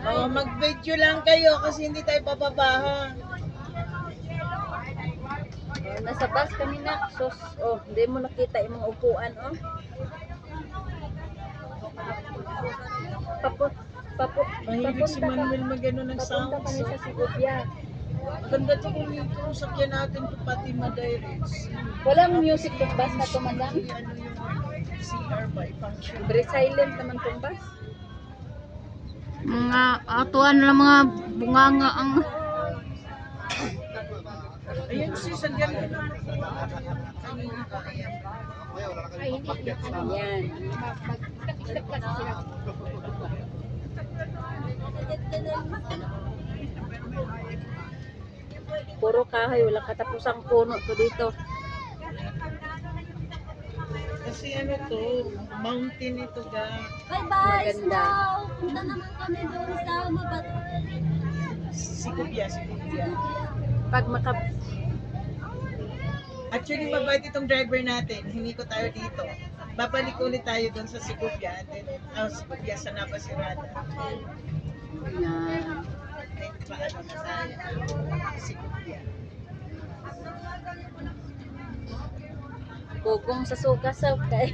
Oh, mag-video lang kayo kasi hindi tayo papabaha. Nasa bus kami na. Sus, hindi mo nakita yung mga upuan, Paput, paput, Mahilig si Manuel mag-ano ng papunta sounds. kami sa Sigubya. Maganda to kung yung sakyan natin to pati ma-direct. Walang music tong bus na to, madam. Ano yung CR by function. Very silent naman tong bus. Mga atuan na mga bunganga ang Ayun si Sandian. Ayan. Puro kahoy, walang katapusang puno to dito. Kasi ano to, mountain ito ga. Maganda. Punta naman kami doon sa Mabato. Sigubya. Pag Actually, mabait itong driver natin. Hindi ko tayo dito. Babalik ulit tayo doon sa Sigubya. Sigubya sa Napasirada. Ayan. Then, paano na tayo? Sigubya. Gugong sa sugasaw kay